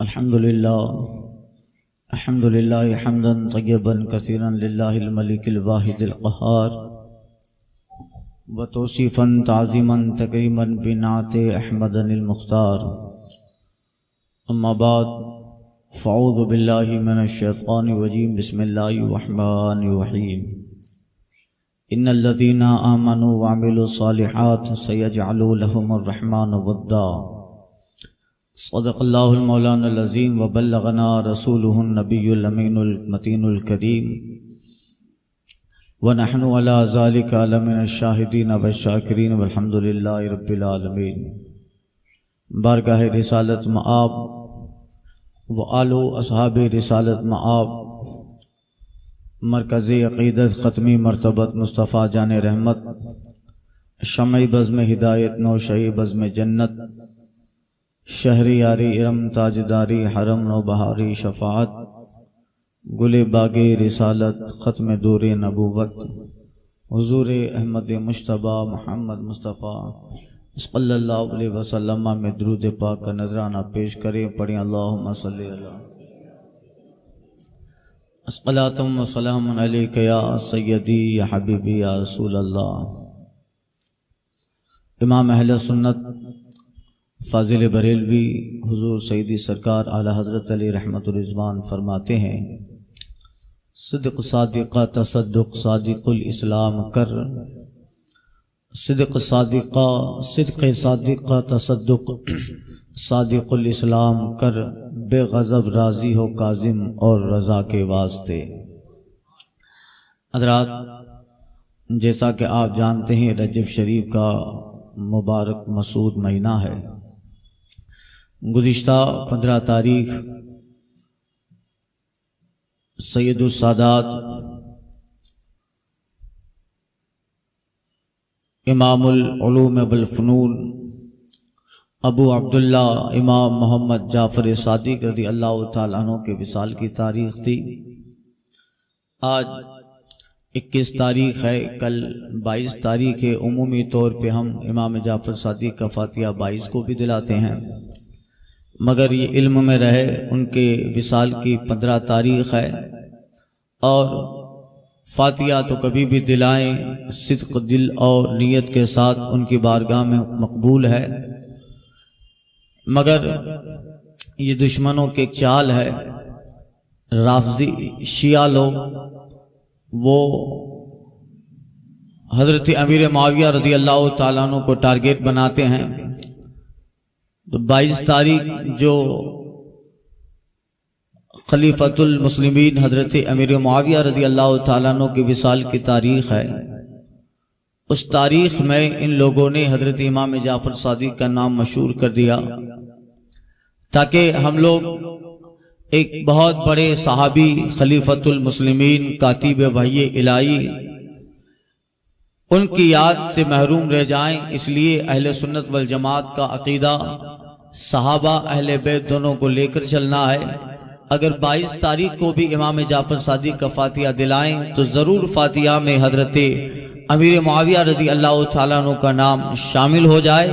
الحمد لله حمدا طيبا كثيرا لله الملك الواحد القهار وتوصيفا تعظيما تكريما بنعت أحمد المختار. أما بعد فأعوذ بالله من الشيطان الرجيم. بسم الله الرحمن الرحيم. إن الذين آمنوا وعملوا الصالحات سيجعل لهم الرحمن ودا. صدق الله المولانا العظيم وبلغنا رسوله النبي الأمين المتين الكريم ونحن على ذلك لمن الشاهدين والشاكرين والحمد لله رب العالمين. بارگاہ رسالت مآب و آل و اصحاب رسالت مآب مرکز عقیدت ختمی مرتبت مصطفیٰ جان رحمت شمع بزم ہدایت نوشئی بزم جنت شہری یاری ارم تاجداری حرم نو بہاری شفاعت گل باغ رسالت ختم دور نبوت حضور احمد مجتبی محمد مصطفیٰ صلی اللہ علیہ وسلم میں درود پاک کا نذرانہ پیش کریں. پڑھیں اللہم صلی اللہ الصلاۃ و سلام علیک یا سیدی یا حبیبی یا رسول اللہ. امام اہل سنت فاضل بریلوی حضور سیدی سرکار اعلیٰ حضرت علی رحمت الرضوان فرماتے ہیں: صدق صادقہ تصدق صادق الاسلام کر. صدق صادقہ تصدق صادق الاسلام کر. بے غضب راضی ہو کاظم اور رضا کے واسطے. حضرات، جیسا کہ آپ جانتے ہیں رجب شریف کا مبارک مسعود مہینہ ہے. گزشتہ 15 تاریخ سید السادات امام العلوم والفنون ابو عبداللہ امام محمد جعفر صادق رضی اللہ تعالیٰ عنہ کے وصال کی تاریخ تھی. آج 21 تاریخ ہے، کل 22 تاریخ ہے. عمومی طور پہ ہم امام جعفر صادق کا فاتحہ 22 کو بھی دلاتے ہیں، مگر یہ علم میں رہے ان کے وصال کی 15 تاریخ ہے. اور فاتحہ تو کبھی بھی دلائیں صدق دل اور نیت کے ساتھ ان کی بارگاہ میں مقبول ہے. مگر یہ دشمنوں کے ایک چال ہے، رافضی شیعہ لوگ، وہ حضرت امیر معاویہ رضی اللہ تعالیٰ عنہ کو ٹارگیٹ بناتے ہیں. تو 22 تاریخ جو خلیفۃ المسلمین حضرت امیر معاویہ رضی اللہ تعالیٰ عنہ کی وصال کی تاریخ ہے، اس تاریخ میں ان لوگوں نے حضرت امام جعفر صادق کا نام مشہور کر دیا، تاکہ ہم لوگ ایک بہت بڑے صحابی خلیفۃ المسلمین کاتب وحی الہی ان کی یاد سے محروم رہ جائیں. اس لیے اہل سنت والجماعت کا عقیدہ صحابہ اہل بیت دونوں کو لے کر چلنا ہے. اگر 22 تاریخ کو بھی امام جعفر صادق کا فاتحہ دلائیں تو ضرور فاتحہ میں حضرت امیر معاویہ رضی اللہ تعالیٰ عنہ کا نام شامل ہو جائے،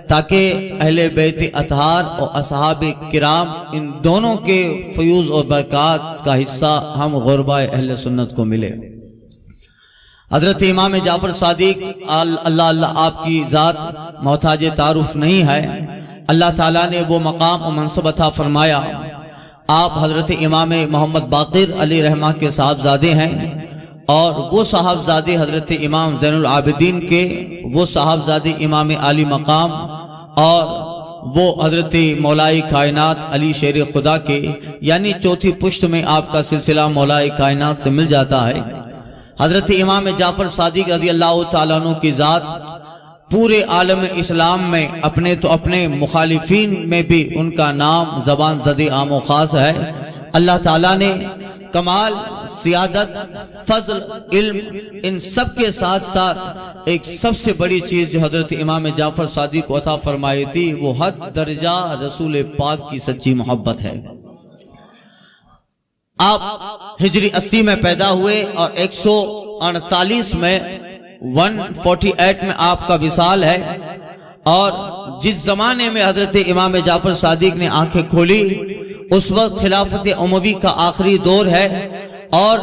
تاکہ اہل بیت اطہار اور اصحاب کرام ان دونوں کے فیوز اور برکات کا حصہ ہم غرباء اہل سنت کو ملے. حضرت امام جعفر صادق اللہ آپ کی ذات محتاج تعارف نہیں ہے. اللہ تعالیٰ نے وہ مقام و منصب عطا فرمایا. آپ حضرت امام محمد باقر علیہ رحمہ کے صاحبزادے ہیں، اور وہ صاحبزادے حضرت امام زین العابدین کے، وہ صاحبزادے امام عالی مقام، اور وہ حضرت مولائی کائنات علی شیر خدا کے، یعنی چوتھی پشت میں آپ کا سلسلہ مولائی کائنات سے مل جاتا ہے. حضرت امام جعفر صادق رضی اللہ تعالیٰ عنہ کی ذات پورے عالم اسلام میں اپنے مخالفین میں بھی ان کا نام زبان زد عام و خاص ہے. اللہ تعالیٰ نے کمال، سیادت، فضل، علم ان سب کے ساتھ ساتھ ایک سب سے بڑی چیز جو حضرت امام جعفر صادق کو عطا فرمائی تھی، وہ حد درجہ رسول پاک کی سچی محبت ہے. آپ ہجری 80 میں پیدا ہوئے اور 148 میں 148 میں آپ کا وصال ہے. اور جس زمانے میں حضرت امام جعفر صادق نے آنکھیں کھولی اس وقت خلافت اموی کا آخری دور ہے اور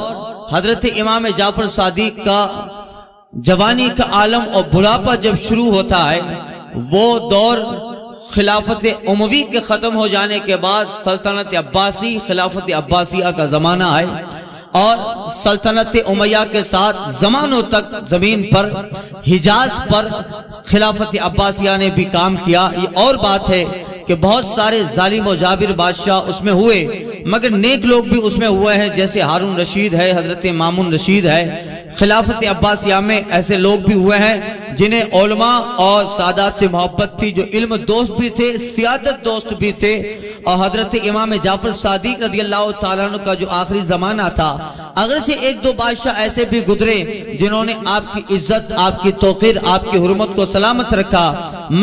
حضرت امام جعفر صادق کا جوانی کا عالم اور بڑھاپا جب شروع ہوتا ہے، وہ دور خلافت اموی کے ختم ہو جانے کے بعد سلطنت عباسی، خلافت عباسیہ کا زمانہ ہے، اور سلطنت امیہ کے ساتھ زمانوں تک زمین پر حجاز پر خلافت عباسیہ نے بھی کام کیا۔ یہ اور بات ہے کہ بہت سارے ظالم و جابر بادشاہ اس میں ہوئے، مگر نیک لوگ بھی اس میں ہوئے ہیں، جیسے ہارون رشید ہے، حضرت مامون رشید ہے۔ خلافت عباسیہ میں ایسے لوگ بھی ہوئے ہیں جنہیں علماء اور سادات سے محبت تھی، جو علم دوست بھی تھے، سیادت دوست بھی تھے، اور حضرت امام جعفر صادق رضی اللہ تعالیٰ عنہ کا جو آخری زمانہ تھا، اگرچہ ایک دو بادشاہ ایسے بھی گزرے جنہوں نے آپ کی عزت، آپ کی توقیر، آپ کی حرمت کو سلامت رکھا،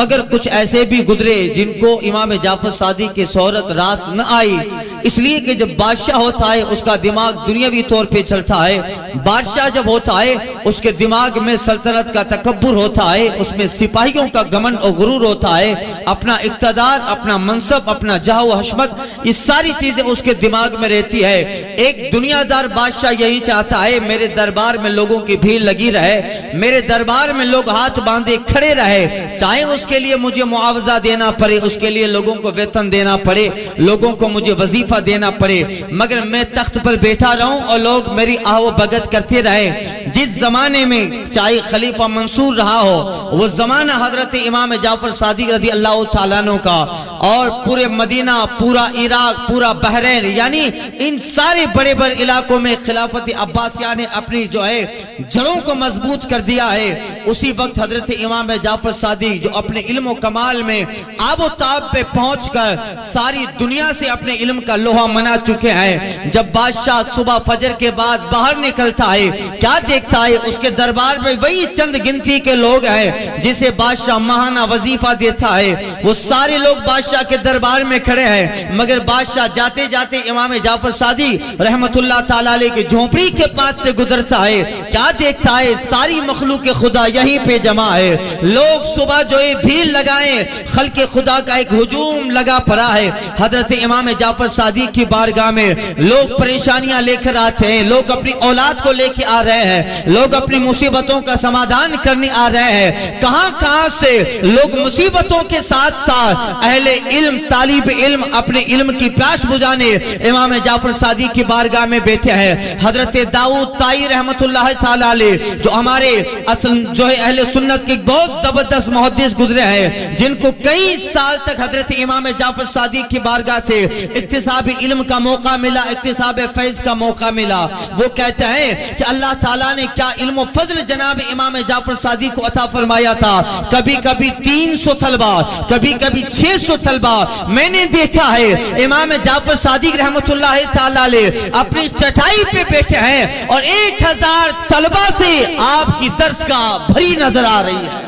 مگر کچھ ایسے بھی گزرے جن کو امام جعفر صادق کی شہرت راس نہ آئی، اس لیے کہ جب بادشاہ ہوتا ہے اس کا دماغ دنیاوی طور پہ چلتا ہے۔ بادشاہ جب ہوتا ہے اس کے دماغ میں سلطنت کا تکبر ہوتا ہے، اس میں سپاہیوں کا گمن اور غرور ہوتا ہے، اپنا اقتدار، اپنا منصب، اپنا جاہ و حشمت، یہ ساری چیزیں اس کے دماغ میں رہتی ہے۔ ایک دنیا دار بادشاہ یہی چاہتا ہے میرے دربار میں لوگوں کی بھیڑ لگی رہے، میرے دربار میں لوگ ہاتھ باندھے کھڑے رہے، چاہے اس کے لیے مجھے معاوضہ دینا پڑے، اس کے لیے لوگوں کو ویتن دینا پڑے، لوگوں کو مجھے وظیفہ دینا پڑے، مگر میں تخت پر بیٹھا رہوں اور لوگ میری آہ و بھگت کرتے رہے۔ جس زمانے میں چاہے خلیفہ منصور رہا ہو، وہ زمانہ حضرت امام جعفر صادق رضی اللہ تعالیٰ عنہ کا، اور پورے مدینہ، پورا عراق، پورا بحرین، یعنی ان سارے بڑے بڑے علاقوں میں خلافت عباسیہ نے اپنی جو ہے جڑوں کو مضبوط کر دیا ہے۔ اسی وقت حضرت امام جعفر صادق جو اپنے علم و کمال میں آب و تاب پہ پہنچ کر ساری دنیا سے اپنے علم کا لوہا منا چکے ہیں، جب بادشاہ صبح فجر کے بعد باہر نکلتا ہے، کیا دیکھتا ہے؟ اس کے دربار میں وہی چند گنتی کے لوگ ہیں جسے بادشاہ ماہانہ وظیفہ دیتا ہے، وہ سارے لوگ بادشاہ کے دربار میں کھڑے ہیں، مگر بادشاہ جاتے جاتے امام جعفر صادق رحمت اللہ تعالیٰ علیہ کی جھونپڑی کے پاس سے گزرتا ہے، کیا دیکھتا ہے؟ ساری مخلوق خدا یہیں پہ جمع ہے، لوگ صبح جو ہے بھیڑ لگائیں، خلق خدا کا ایک ہجوم لگا پڑا ہے حضرت امام جعفر صادق کی بارگاہ میں۔ لوگ پریشانیاں لے کر آتے ہیں، لوگ اپنی اولاد کو لے کے آ رہے ہیں، لوگ اپنی مصیبتوں کا سمادھان کرنے آ رہے ہیں، کہاں کہاں سے لوگ مصیبتوں کے ساتھ ساتھ اہل علم، طالب علم اپنے علم کی پیاس بجھانے امام جعفر صادق کی بارگاہ میں بیٹھے ہیں۔ حضرت داؤد طائی رحمت اللہ تعالیٰ علیہ جو ہمارے اصل جو ہے اہل سنت کے بہت زبردست محدث گزرے ہیں، جن کو کئی سال تک حضرت امام جعفر صادق کی بارگاہ سے اکتساب علم کا موقع ملا، اکتساب فیض کا موقع ملا، وہ کہتے ہیں کہ اللہ تعالیٰ نے کیا علم و فضل جناب امام جعفر صادق کو عطا فرمایا تھا، کبھی کبھی 300 طلبہ، کبھی کبھی 600 طلبہ میں نے دیکھا ہے۔ امام جعفر صادق رحمت اللہ تعالیٰ علیہ اپنی چٹائی پہ بیٹھے ہیں اور 1000 طلبہ سے آپ کی درسگاہ بھری نظر آ رہی ہے،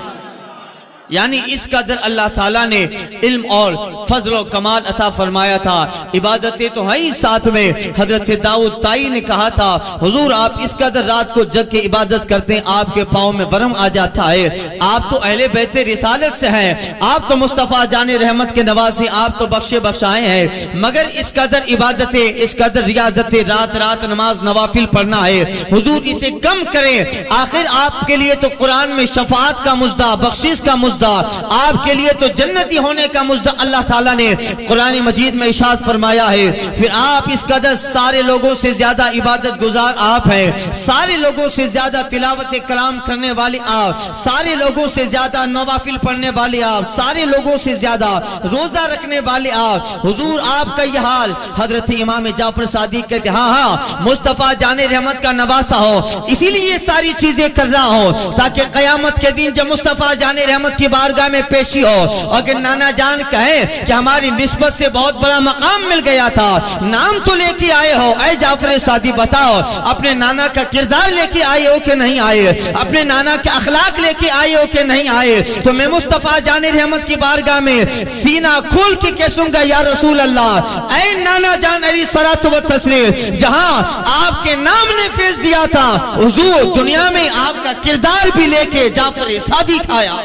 یعنی اس قدر اللہ تعالیٰ نے علم اور فضل و کمال عطا فرمایا تھا۔ عبادتیں تو ہیں ساتھ میں، حضرت داؤد طائی نے کہا تھا حضور آپ اس قدر رات کو جگ کے عبادت کرتے ہیں، آپ کے پاؤں میں ورم آ جاتا ہے، آپ تو اہل بیت رسالت سے ہیں، آپ تو مصطفیٰ جان رحمت کے نوازی، آپ تو بخشے بخشائے ہیں، مگر اس قدر عبادتیں، اس قدر ریاضتیں، رات رات نماز نوافل پڑھنا ہے، حضور اسے کم کریں، آخر آپ کے لیے تو قرآن میں شفاعت کا مژدہ، بخشش کا مژدہ، آپ کے لیے تو جنتی ہونے کا مژدہ اللہ تعالیٰ نے قرآن مجید میں ارشاد فرمایا ہے۔ پھر آپ اس قدر سارے لوگوں سے زیادہ عبادت گزار آپ ہیں، سارے لوگوں سے زیادہ تلاوت کلام کرنے والے آپ، سارے لوگوں سے زیادہ نوافل پڑھنے والے آپ، سارے لوگوں سے زیادہ روزہ رکھنے والے آپ، حضور آپ کا یہ حال۔ حضرت امام جعفر صادق کہتے ہاں ہاں مصطفیٰ جان رحمت کا نواسا ہو، اسی لیے یہ ساری چیزیں کر رہا ہوں تاکہ قیامت کے دن جب مصطفیٰ جان رحمت کی بارگاہ میں پیشی ہو، اگر نانا جان کہیں کہ ہماری نسبت سے بہت بڑا مقام مل گیا تھا، نام تو لے کے آئے ہو، اے جعفر صادق بتاؤ اپنے نانا کا کردار لے کے آئے ہو کہ نہیں آئے، اپنے نانا کے اخلاق لے کے آئے ہو کہ نہیں آئے؟ تو میں مصطفیٰ جان رحمت کی بارگاہ میں سینہ کھول کے کہوں گا یا رسول اللہ، اے نانا جان علیہ الصلوۃ والتسلیم، جہاں آپ کے نام نے فیض دیا تھا، حضور دنیا میں آپ کا کردار بھی لے کے جعفر صادق آیا۔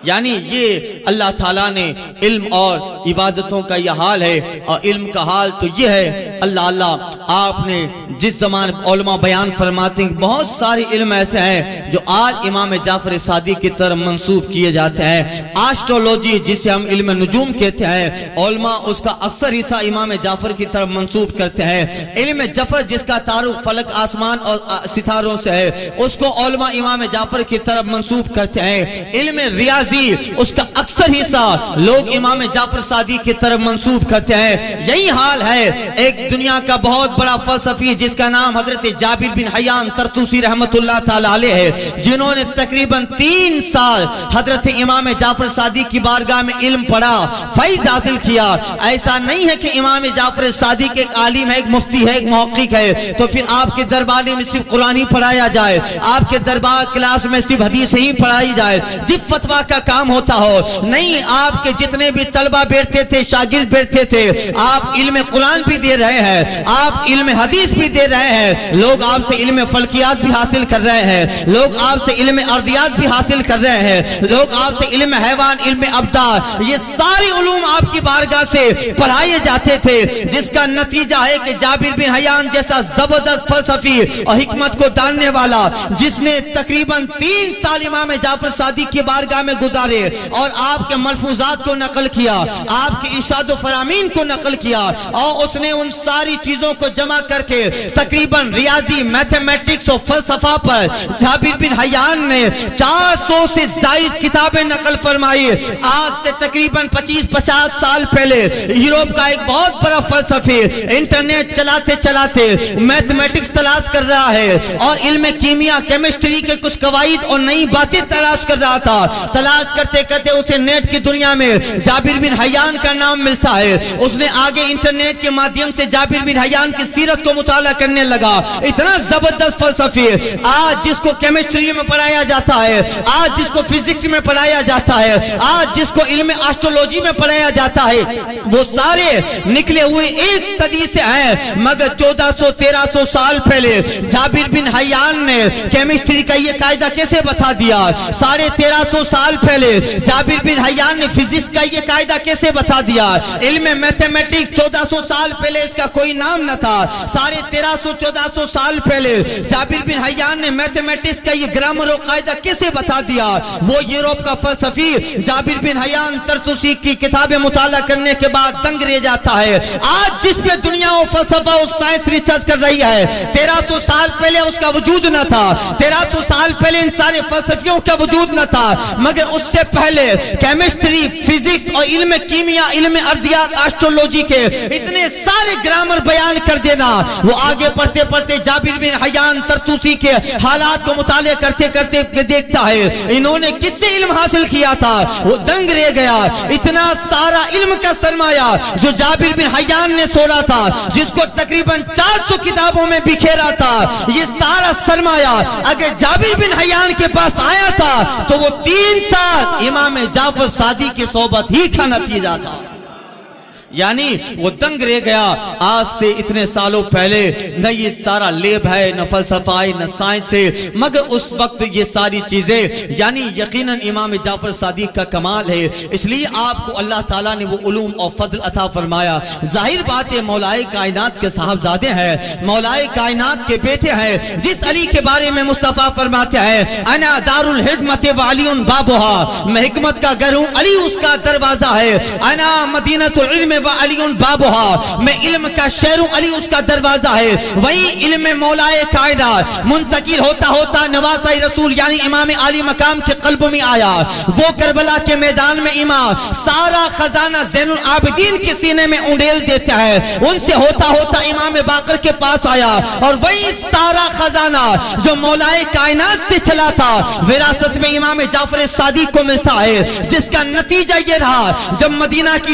یعنی یہ اللہ تعالیٰ نے علم اور عبادتوں کا یہ حال ہے، اور علم کا حال تو یہ ہے اللہ آپ نے جس زمان علماء بیان فرماتے ہیں بہت سارے علم ایسے ہیں جو آج امام جعفر صادق کی طرف منسوب کیے جاتے ہیں۔ آسٹرولوجی جسے ہم علم نجوم کہتے ہیں، علماء اس کا اکثر حصہ امام جعفر کی طرف منسوب کرتے ہیں۔ علم جعفر جس کا تعلق فلک آسمان اور ستاروں سے ہے، اس کو علماء امام جعفر کی طرف منسوب کرتے ہیں۔ علم ریاضی اس کا اکثر حصہ لوگ امام جعفر صادق کی طرف منسوب کرتے ہیں۔ یہی حال ہے ایک دنیا کا بہت بڑا فلسفی جس کا نام حضرت جابر بن حیان طرطوسی رحمت اللہ تعالی علیہ ہے، جنہوں نے تقریباً 3 سال حضرت امام جعفر صادق کی بارگاہ میں علم پڑھا، فیض حاصل کیا۔ ایسا نہیں ہے کہ امام جعفر صادق ایک عالم ہے، ایک مفتی ہے، ایک محقق ہے تو پھر آپ کے دربار میں صرف قرآن ہی پڑھایا جائے، آپ کے دربار کلاس میں صرف حدیث ہی پڑھائی جائے، جب فتویٰ کا کام ہوتا ہو نہیں۔ آپ کے جتنے بھی طلبہ بیٹھتے تھے، شاگرد بیٹھتے تھے، آپ علم قرآن بھی دے رہے ہیں، آپ علم حدیث بھی دے رہے ہیں، لوگ آپ سے علم فلکیات بھی حاصل کر رہے ہیں، لوگ آپ سے علم ارضیات بھی حاصل کر رہے ہیں، لوگ آپ سے علم حیوان، علم ابدار، یہ سارے علوم آپ کی بارگاہ سے پڑھائے جاتے تھے، جس کا نتیجہ ہے کہ جابر بن حیان جیسا زبردست فلسفی اور حکمت کو جاننے والا، جس نے تقریباً 3 سال امام جعفر صادق کی بارگاہ میں گزارے اور آپ کے ملفوظات کو نقل کیا، آپ کے ارشاد و فرامین کو نقل کیا، اور اس نے ان ساری چیزوں کو جمع کر کے تقریباً ریاضی، میتھمیٹکس اور فلسفہ پر جابر بن حیان نے 400 سے زائد کتابیں نقل فرمائی۔ آج سے تقریباً 25-50 سال پہلے یورپ کا ایک بہت بڑا فلسفی انٹرنیٹ چلاتے چلاتے میتھمیٹکس تلاش کر رہا ہے اور علم کیمیا، کیمسٹری کے کچھ قواعد اور نئی باتیں تلاش کر رہا تھا، تلاش کرتے کرتے اسے نیٹ کی دنیا میں جابر بن حیان کا نام ملتا ہے۔ اس نے آگے انٹرنیٹ کے مادھیم سے جابر بن حیان کی سیرت کو مطالعہ کرنے لگا۔ اتنا زبردست فلسفی آج جس کو کیمسٹری میں پڑھایا جاتا ہے، آج جس کو فزکس میں پڑھایا جاتا ہے، آج جس کو علم آسٹرولوجی میں پڑھایا جاتا ہے، وہ سارے نکلے ہوئے ایک صدی سے ہیں، مگر 1400-1300 سال پہلے جابر بن حیان نے کیمسٹری کا یہ قاعدہ کیسے بتا دیا؟ 1350 سال پہلے جابر بن حیان نے فزکس کا یہ قاعدہ کیسے بتا دیا؟ علم میتھمیٹکس 1400 سال پہلے اس کا کوئی نام نہ تھا، 1350-1400 سال پہلے جابر بن حیان نے میتھمیٹکس کا یہ گرامر و قاعدہ کیسے بتا دیا؟ وہ یورپ کا فلسفی جابر بن حیان طرطوسی کی کتابیں مطالعہ کرنے کے بعد دنگ رہ جاتا ہے۔ آج جس پہ دنیا و فلسفہ و سائنس ریسرچ کر رہی ہے، 1300 سال پہلے اس کا وجود نہ تھا، 1300 سال پہلے ان سارے فلسفیوں کا وجود نہ تھا، مگر اس سے پہلے کیمسٹری، فزکس اور علم کیمیا، علم ارضیات، آسٹرولوجی کے اتنے سارے گرامر بیان کر دینا۔ وہ آگے پڑھتے پڑھتے جابر بن حیان طرطوسی کے حالات کو مطالعہ کرتے کرتے دیکھتا ہے انہوں نے کس سے علم حاصل کیا تھا، وہ دنگ رہ گیا۔ اتنا سارا علم کا سرمایہ جو جابر بن حیان نے چھوڑا تھا، جس کو تقریباً 400 کتابوں میں بکھیرا تھا، یہ سارا سرمایہ اگر جابر بن حیان کے پاس آیا تھا تو وہ 3 سال امام جعفر صادق کی صحبت ہی کا نتیجہ تھا۔ یعنی وہ دنگ رہ گیا۔ آج سے اتنے سالوں پہلے نہ یہ سارا لیب ہے، نہ فلسفہ ہے، نہ سائنس ہے، مگر اس وقت یہ ساری چیزیں یعنی یقیناً امام جعفر صادق کا کمال ہے۔ اس لیے آپ کو اللہ تعالیٰ نے وہ علوم اور فضل عطا فرمایا۔ ظاہر بات ہے مولائے کائنات کے صاحبزادے ہیں، مولائے کائنات کے بیٹے ہیں، جس علی کے بارے میں مصطفیٰ فرماتے ہیں انا دار الحکمت وعلی بابها، میں حکمت کا گھر ہوں، علی اس کا دروازہ ہے۔ انا مدینۃ العلم وعلی بابها، میں علم کا شہر ہوں، علی اس کا دروازہ ہے۔ وہی علم مولائے کائنات منتقل ہوتا ہوتا نواسہ رسول یعنی امام عالی مقام کے قلب میں آیا۔ وہ کربلا کے میدان میں امام سارا خزانہ زین العابدین کے سینے میں انڈیل دیتا ہے، ان سے ہوتا ہوتا امام باقر کے پاس آیا، اور وہی سارا خزانہ جو مولائے کائنات سے چلا تھا وراثت میں امام جعفر صادق کو ملتا ہے، جس کا نتیجہ یہ رہا جب مدینہ کی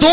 2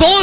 2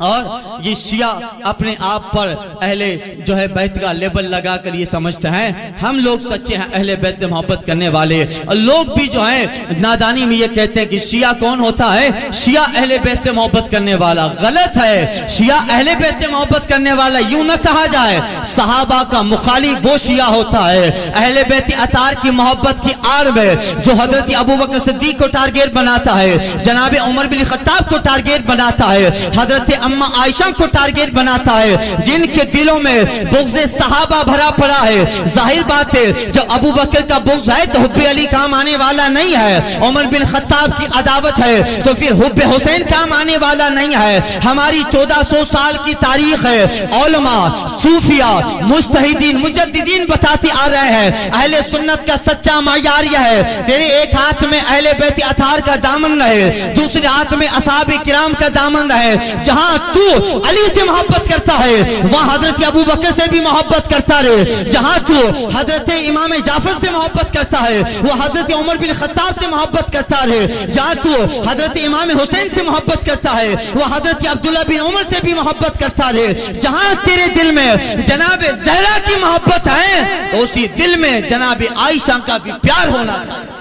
اور یہ شیعہ اپنے آپ پر اہل جو ہے بیت کا لیبل لگا کر یہ سمجھتے ہیں ہم لوگ سچے ہیں اہل بیت سے محبت کرنے والے، اور لوگ بھی جو ہیں نادانی میں یہ کہتے ہیں کہ شیعہ کون ہوتا ہے؟ شیعہ اہل بیت سے محبت کرنے والا۔ غلط ہے، شیعہ اہل بیت سے محبت کرنے والا یوں نہ کہا جائے، صحابہ کا مخالف وہ شیعہ ہوتا ہے اہل بیت اطہار کی محبت کی آڑ میں جو حضرت ابوبکر صدیق کو ٹارگیٹ بناتا ہے، جناب عمر بن خطاب کو ٹارگیٹ بناتا ہے، حضرت اما عائشہ کو ٹارگیٹ بناتا ہے، جن کے دلوں میں بغض صحابہ بھرا پڑا ہے۔ ظاہر بات ہے جب ابو بکر کا بغض ہے تو حب علی کام آنے والا نہیں ہے، عمر بن خطاب کی عداوت ہے تو پھر حب حسین کام آنے والا نہیں ہے۔ ہماری 1400 سال کی تاریخ ہے، علماء، صوفیاء، مجتہدین، مجددین بتاتے آ رہے ہیں اہل سنت کا سچا معیار یہ ہے تیرے ایک ہاتھ میں اہل بیت اطہار کا دامن رہے، دوسرے ہاتھ میں اصحاب کرام کا دامن رہے۔ جہاں تو علی سے محبت کرتا ہے وہاں حضرت ابو بکر سے بھی محبت کرتا رہے، جہاں تو حضرت امام جعفر سے محبت کرتا ہے وہ حضرت عمر بن خطاب سے محبت کرتا رہے، جہاں تو حضرت امام حسین سے محبت کرتا ہے وہ حضرت عبداللہ بن عمر سے بھی محبت کرتا رہے۔ جہاں تیرے دل میں جناب زہرا کی محبت ہے اسی دل میں جناب عائشہ کا بھی پیار ہونا چاہیے۔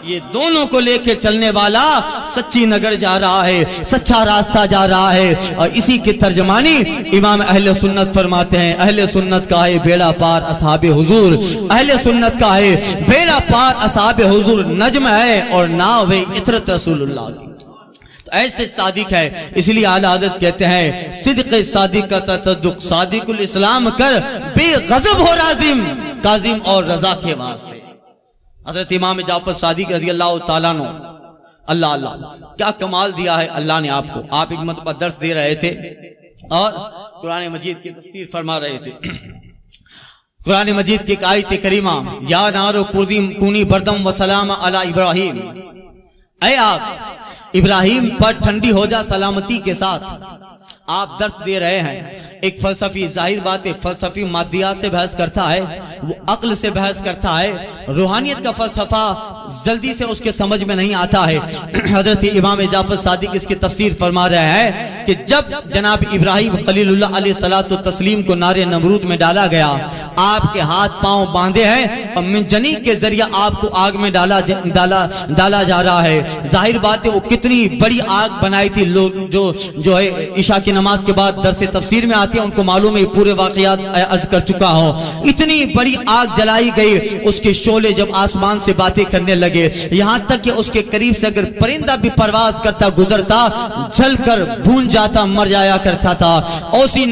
یہ دونوں کو لے کے چلنے والا سچی نگر جا رہا ہے، سچا راستہ جا رہا ہے، اور اسی کی ترجمانی امام اہل سنت فرماتے ہیں اہل سنت کا ہے بیڑا پار اصحاب حضور، اہل سنت کا ہے بیڑا پار اصحاب حضور نجم ہے اور ناو ہے عطرت رسول اللہ کی۔ تو ایسے صادق ہے، اس لیے اعلیٰ حضرت کہتے ہیں صدق صادق کا تصدق صادق الاسلام کر بے غضب ہو رازم کاظم اور رضا کے واسطے۔ حضرت امام جعفر صادق رضی اللہ تعالیٰ عنہ، اللہ کیا کمال دیا ہے اللہ نے آپ کو۔ آپ ایک مرتبہ درس دے رہے تھے اور قرآن مجید کی تفسیر فرما رہے تھے۔ قرآن مجید کی ایک آیت کریمہ یا نارو کونی بردم و سلام علی ابراہیم، اے آگ ابراہیم پر ٹھنڈی ہو جا سلامتی کے ساتھ۔ آپ درس دے رہے ہیں، ایک فلسفی، ظاہر بات ہے فلسفی مادیات سے بحث کرتا ہے، وہ عقل سے بحث کرتا ہے، روحانیت کا فلسفہ جلدی سے اس کے سمجھ میں نہیں آتا ہے۔ حضرت امام جعفر صادق اس کی تفسیر فرما رہے ہیں کہ جب جناب ابراہیم خلیل اللہ علیہ الصلوۃ والتسلیم کو نار نمرود میں ڈالا گیا، آپ کے ہاتھ پاؤں باندھے ہیں اور منجنیق کے ذریعہ آپ کو آگ میں ڈالا جا رہا ہے۔ ظاہر بات ہے وہ کتنی بڑی آگ بنائی تھی، لوگ جو ہے عشاء کی نماز کے بعد درس تفسیر میں آتے ہیں ان کو معلوم ہے پورے واقعات عرض کر چکا ہوں۔ اتنی بڑی آگ جلائی گئی، اس کے شعلے جب آسمان سے باتیں کرنے لگے، یہاں تک کہ اس کے قریب سے اگر پرندہ بھی پرواز کرتا گزرتا جل کر بھون جاتا، مر جایا کرتا تھا۔ اسی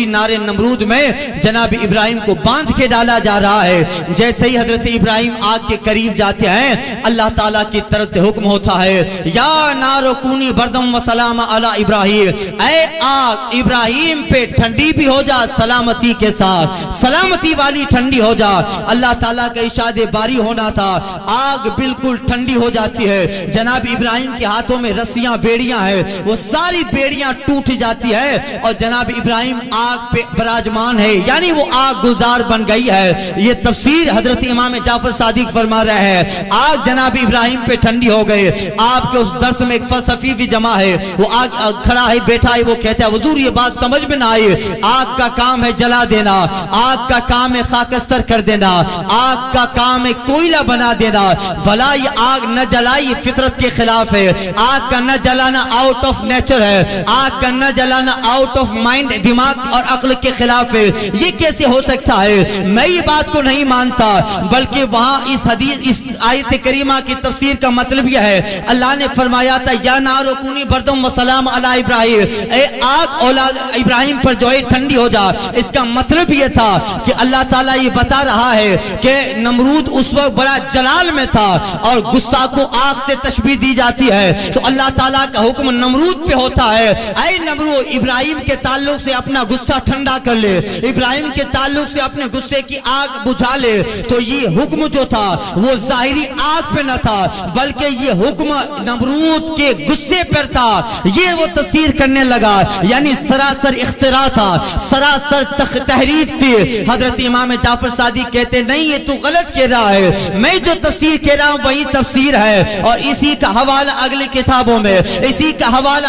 نار نمرود میں جناب ابراہیم کو باندھ کے ڈالا جا رہا ہے۔ جیسے ہی حضرت ابراہیم آگ کے قریب جاتے ہیں اللہ تعالیٰ کی طرف سے حکم ہوتا ہے یا نار کونی بردم و سلام علی ابراہیم، اے آگ ابراہیم پہ ٹھنڈی بھی ہو جا سلامتی کے ساتھ، سلامتی والی ٹھنڈی ہو جا۔ اللہ تعالیٰ کا ارشاد باری ہونا تھا، آگ بالکل ٹھنڈی ہو جاتی ہے۔ جناب ابراہیم کے ہاتھوں میں رسیاں بیڑیاں ہیں، وہ ساری بیڑیاں ٹوٹ جاتی ہے اور جناب ابراہیم آگ پہ براجمان ہے، یعنی وہ آگ گلزار بن گئی ہے۔ یہ تفسیر حضرت امام جعفر صادق فرما رہے ہیں، آگ جناب ابراہیم پہ ٹھنڈی ہو گئے۔ آپ کے اس درس میں ایک فلسفی بھی جمع ہے، وہ آگ کھڑا ہے بیٹھا ہے، وہ کہتا ہے حضور یہ بات سمجھ میں نہ آئی، آگ کا کام ہے جلا دینا، آگ کا کام ہے خاکستر کر دینا، آگ کا کام ہے کوئلہ بنا دینا، بھلا یہ آگ نہ جلائی فطرت کے خلاف ہے، آگ کا نہ جلانا آؤٹ آف نیچر ہے، آگ کا نہ جلانا آؤٹ آف مائنڈ دماغ اور عقل کے خلاف ہے، یہ کیسے ہو سکتا ہے؟ میں یہ بات کو نہیں مانتا، بلکہ وہاں اس آیت کریمہ کی تفسیر کا مطلب یہ ہے، اللہ نے فرمایا تھا یا نارو کونی بردم و سلام علی ابراہیم، اے آگ اولاد ابراہیم پر جو ہے ٹھنڈی ہو جا۔ اس کا مطلب یہ تھا کہ اللہ تعالیٰ یہ بتا رہا ہے کہ نمرود اس وقت بڑا جلال میں تھا اور غصہ کو آگ سے تشبیہ دی جاتی ہے، تو اللہ تعالیٰ کا حکم نمرود پہ ہوتا ہے، اے نمرود ابراہیم کے تعلق سے اپنا غصہ ٹھنڈا کر لے، ابراہیم کے تعلق سے اپنے غصے کی آگ بجھا لے۔ تو یہ حکم جو تھا وہ ظاہری آگ پہ نہ تھا بلکہ یہ حکم نمرود کے غصے پر تھا۔ یہ وہ تفسیر کرنے لگا، یعنی سراسر اختراع تھا، سراسر تحریف تھی۔ حضرت امام جعفر صادق کہتے نہیں یہ تو غلط کہہ رہا ہے، میں جو تفسیر کہہ رہا ہوں وہی تفسیر ہے، اور اسی کا حوالہ اگلی کتابوں میں، اسی کا حوالہ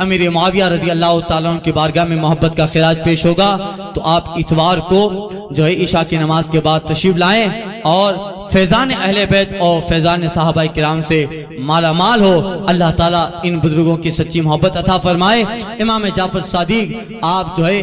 امیر معاویہ رضی اللہ تعالیٰ عنہ کی بارگاہ میں محبت کا خراج پیش ہوگا تو آپ اتوار کو جو ہے عشاء کی نماز کے بعد تشریف لائیں اور فیضان اہل بیت اور فیضان صحابہ کرام سے مالا مال ہو. اللہ تعالیٰ ان بزرگوں کی سچی محبت عطا فرمائے. امام جعفر صادق آپ جو ہے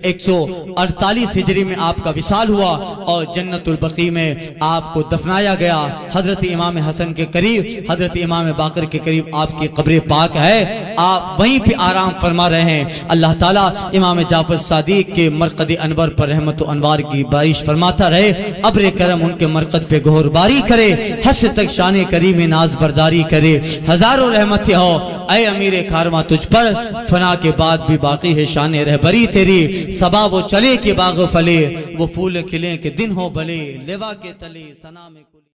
148 ہجری میں آپ کا وصال ہوا اور جنت البقیع میں آپ کو دفنایا گیا. حضرت امام حسن کے قریب، حضرت امام باقر کے قریب آپ کی قبر پاک ہے. آپ وہیں پہ آرام فرما رہے ہیں. اللہ تعالیٰ امام جعفر صادق کے مرقد انور پر رحمت و انوار کی بارش فرماتا رہے. ابر کرم ان کے مرقد پہ گہر باری کرے. حشر تک شان کریم ناز برداری کرے. ہزاروں رحمتیں ہو اے امیر کارواں تجھ پر، فنا کے بعد بھی باقی ہے شان رہبری تیری. صبا وہ چلے کہ باغ پھلے، وہ پھول کھلے کہ دن ہو بھلے. لیوا کے تلے ثنا میں